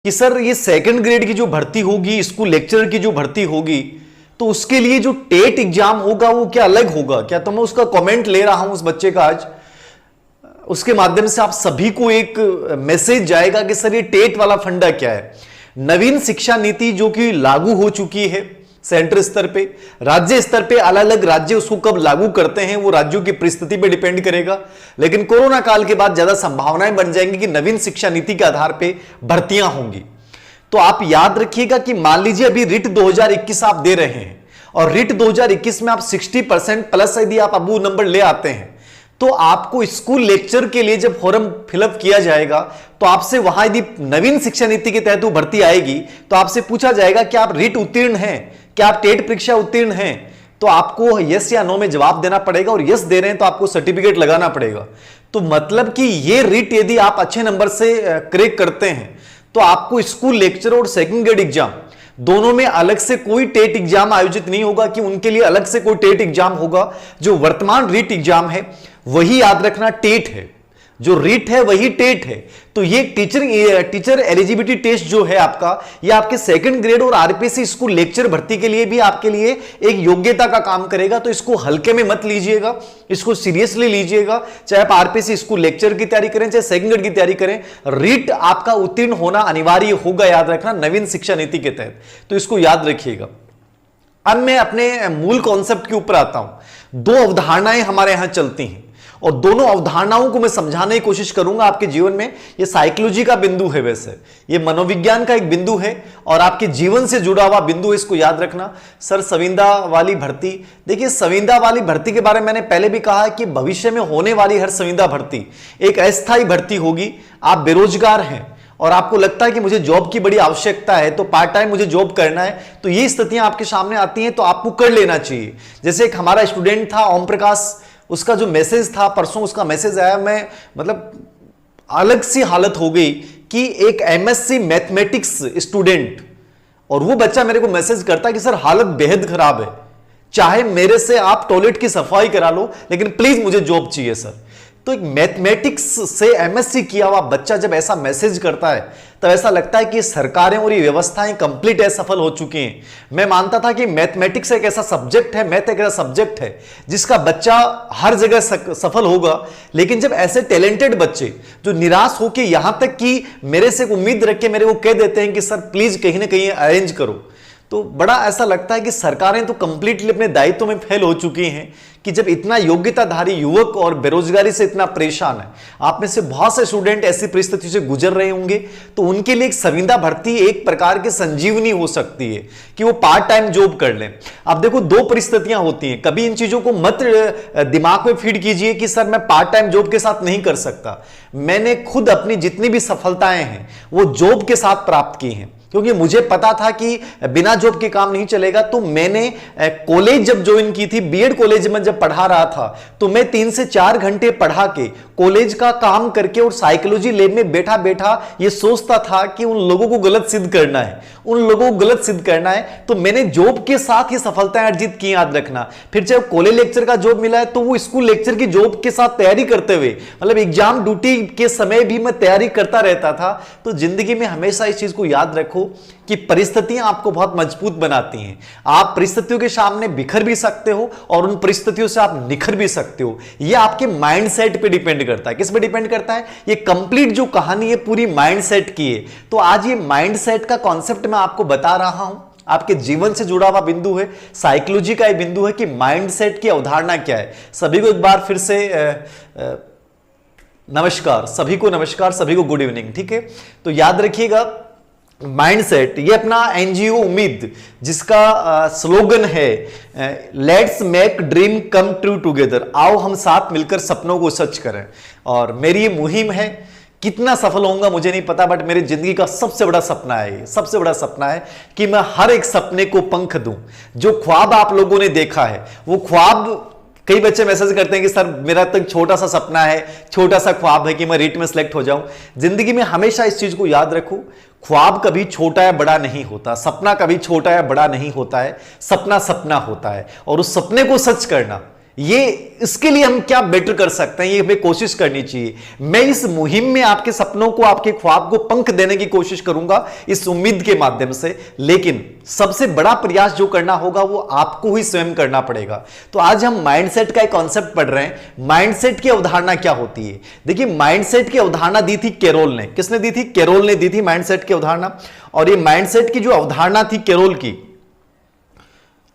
कि सर ये second grade की जो भर्ती होगी, स्कूल लेक्चरर की जो भर्ती होगी, तो उसके लिए जो टेट एग्जाम होगा वो क्या अलग होगा क्या? तो मैं उसका कमेंट ले रहा हूं उस बच्चे का आज, उसके माध्यम से आप सभी को एक मैसेज जाएगा कि सर ये टेट वाला फंडा क्या है। नवीन शिक्षा नीति जो कि लागू हो चुकी है सेंटर स्तर पे, राज्य स्तर पे अलग अलग राज्य उसको कब लागू करते हैं वो राज्यों की परिस्थिति पे डिपेंड करेगा, लेकिन कोरोना काल के बाद ज्यादा संभावनाएं बन जाएंगी कि नवीन शिक्षा नीति के आधार पे भर्तियां होंगी। तो आप याद रखिएगा कि मान लीजिए अभी रिट 2021 आप दे रहे हैं और रिट 2021 में आप 60% प्लस यदि आप अबू नंबर ले आते हैं तो आपको स्कूल लेक्चर के लिए जब फॉर्म फिलअप किया जाएगा तो आपसे वहां यदि नवीन शिक्षा नीति के तहत वो भर्ती आएगी तो आपसे पूछा जाएगा कि आप रिट उत्तीर्ण हैं, क्या आप टेट परीक्षा उत्तीर्ण हैं? तो आपको यस या नो में जवाब देना पड़ेगा और यस दे रहे हैं तो आपको सर्टिफिकेट लगाना पड़ेगा। तो मतलब कि ये रिट यदि आप अच्छे नंबर से क्रैक करते हैं तो आपको स्कूल लेक्चर और सेकंड ग्रेड एग्जाम दोनों में अलग से कोई टेट एग्जाम आयोजित नहीं होगा कि उनके लिए अलग से कोई टेट एग्जाम होगा। जो वर्तमान रिट एग्जाम है वही याद रखना टेट है, जो रिट है वही टेट है। तो ये टीचर एलिजिबिलिटी टेस्ट जो है आपका, ये आपके सेकंड ग्रेड और आरपीएससी स्कूल लेक्चर भर्ती के लिए भी आपके लिए एक योग्यता का काम करेगा। तो इसको हल्के में मत लीजिएगा, इसको सीरियसली लीजिएगा। चाहे आप आरपीएससी स्कूल लेक्चर की तैयारी करें चाहे सेकंड ग्रेड की तैयारी करें, रिट आपका उत्तीर्ण होना अनिवार्य होगा, याद रखना, नवीन शिक्षा नीति के तहत। तो इसको याद रखिएगा। अब मैं अपने मूल कॉन्सेप्ट के ऊपर आता हूं। दो अवधारणाएं हमारे यहां चलती हैं और दोनों अवधारणाओं को मैं समझाने की कोशिश करूंगा आपके जीवन में। ये साइकोलॉजी का बिंदु है, वैसे ये मनोविज्ञान का एक बिंदु है और आपके जीवन से जुड़ा हुआ बिंदु है, इसको याद रखना। सर संविदा वाली भर्ती, देखिए संविदा वाली भर्ती के बारे में मैंने पहले भी कहा है कि भविष्य में होने वाली हर संविदा भर्ती एक अस्थायी भर्ती होगी। आप बेरोजगार हैं और आपको लगता है कि मुझे जॉब की बड़ी आवश्यकता है तो पार्ट टाइम मुझे जॉब करना है, तो ये स्थितियां आपके सामने आती हैं तो आपको कर लेना चाहिए। जैसे एक हमारा स्टूडेंट था ओम प्रकाश, उसका जो मैसेज था परसों, उसका मैसेज आया, मैं मतलब अलग सी हालत हो गई कि एक एमएससी मैथमेटिक्स स्टूडेंट, और वो बच्चा मेरे को मैसेज करता है कि सर हालत बेहद खराब है, चाहे मेरे से आप टॉयलेट की सफाई करा लो लेकिन प्लीज मुझे जॉब चाहिए सर। तो एक मैथमेटिक्स से एमएससी किया हुआ बच्चा जब ऐसा मैसेज करता है तब ऐसा लगता है कि सरकारें और ये व्यवस्थाएं कंप्लीट असफल हो चुकी हैं। मैं मानता था कि मैथमेटिक्स एक ऐसा सब्जेक्ट है, मैथ एक ऐसा सब्जेक्ट है जिसका बच्चा हर जगह सफल होगा, लेकिन जब ऐसे टैलेंटेड बच्चे जो निराश होकर यहां तक कि मेरे से उम्मीद रख के मेरे को कह देते हैं कि सर प्लीज कहीं ना कहीं अरेंज करो, तो बड़ा ऐसा लगता है कि सरकारें तो कंप्लीटली अपने दायित्व में फेल हो चुकी हैं कि जब इतना योग्यताधारी युवक और बेरोजगारी से इतना परेशान है। आप में से बहुत से स्टूडेंट ऐसी परिस्थिति से गुजर रहे होंगे, तो उनके लिए एक संविदा भर्ती एक प्रकार की संजीवनी हो सकती है कि वो पार्ट टाइम जॉब कर लें। अब देखो दो परिस्थितियां होती हैं, कभी इन चीजों को मत दिमाग में फीड कीजिए कि सर मैं पार्ट टाइम जॉब के साथ नहीं कर सकता। मैंने खुद अपनी जितनी भी सफलताएं हैं वो जॉब के साथ प्राप्त की हैं, क्योंकि मुझे पता था कि बिना जॉब के काम नहीं चलेगा। तो मैंने कॉलेज जब ज्वाइन की थी, बीएड कॉलेज में जब पढ़ा रहा था, तो मैं 3 से 4 घंटे पढ़ा के कॉलेज का काम करके और साइकोलॉजी लैब में बैठा बैठा ये सोचता था कि उन लोगों को गलत सिद्ध करना है, उन लोगों को गलत सिद्ध करना है। तो मैंने जॉब के साथ ये सफलताएं अर्जित की, याद रखना। फिर चाहे कॉलेज लेक्चर का जॉब मिला है तो वो स्कूल लेक्चर की जॉब के साथ तैयारी करते हुए, मतलब एग्जाम ड्यूटी के समय भी मैं तैयारी करता रहता था। तो जिंदगी में हमेशा इस चीज को याद रखो कि परिस्थितियां आपको बहुत मजबूत बनाती हैं। आप परिस्थितियों के सामने बिखर भी सकते हो और उन परिस्थितियों से आप निखर भी सकते हो। यह आपके माइंडसेट पे डिपेंड करता है। किस पे डिपेंड करता है? ये कंप्लीट जो कहानी है पूरी माइंडसेट की है। तो आज ये माइंडसेट का कॉन्सेप्ट मैं आपको बता रहा हूं, आपके जीवन से जुड़ा हुआ बिंदु है, साइकोलॉजी का एक बिंदु है कि माइंडसेट की अवधारणा क्या है। सभी को एक बार फिर से नमस्कार, सभी को नमस्कार, सभी को गुड इवनिंग। ठीक है, तो याद रखिएगा माइंडसेट, ये अपना एनजीओ उम्मीद जिसका स्लोगन है let's make dream come true together, आओ हम साथ मिलकर सपनों को सच करें। और मेरी ये मुहिम है, कितना सफल होऊंगा मुझे नहीं पता, बट मेरी जिंदगी का सबसे बड़ा सपना है, ये सबसे बड़ा सपना है कि मैं हर एक सपने को पंख दूं। जो ख्वाब आप लोगों ने देखा है वो ख्वाब, कई बच्चे मैसेज करते हैं कि सर मेरा तो छोटा सा सपना है, छोटा सा ख्वाब है कि मैं रीट में सिलेक्ट हो जाऊं। जिंदगी में हमेशा इस चीज को याद रखो, ख्वाब कभी छोटा या बड़ा नहीं होता, सपना कभी छोटा या बड़ा नहीं होता है, सपना सपना होता है। और उस सपने को सच करना ये इसके लिए हम क्या बेटर कर सकते हैं, ये हमें कोशिश करनी चाहिए। मैं इस मुहिम में आपके सपनों को, आपके ख्वाब को पंख देने की कोशिश करूंगा इस उम्मीद के माध्यम से, लेकिन सबसे बड़ा प्रयास जो करना होगा वो आपको ही स्वयं करना पड़ेगा। तो आज हम माइंडसेट का एक कॉन्सेप्ट पढ़ रहे हैं। माइंडसेट की अवधारणा क्या होती है? देखिए, माइंडसेट की अवधारणा दी थी कैरोल ने। किसने दी थी? कैरोल ने दी थी माइंडसेट की अवधारणा। और ये माइंडसेट की जो अवधारणा थी कैरोल की,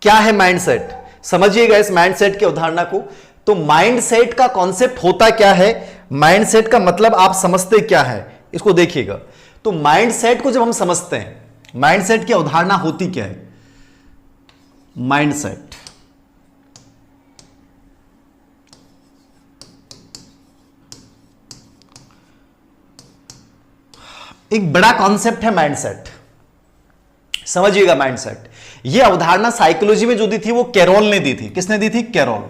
क्या है माइंडसेट, समझिएगा इस माइंडसेट की अवधारणा को। तो माइंडसेट का कॉन्सेप्ट होता क्या है, माइंडसेट का मतलब आप समझते क्या है, इसको देखिएगा। तो माइंडसेट को जब हम समझते हैं, माइंडसेट की अवधारणा होती क्या है? माइंडसेट एक बड़ा कॉन्सेप्ट है। माइंडसेट समझिएगा। माइंडसेट ये अवधारणा साइकोलॉजी में जो दी थी वो कैरोल ने दी थी। किसने दी थी? कैरोल।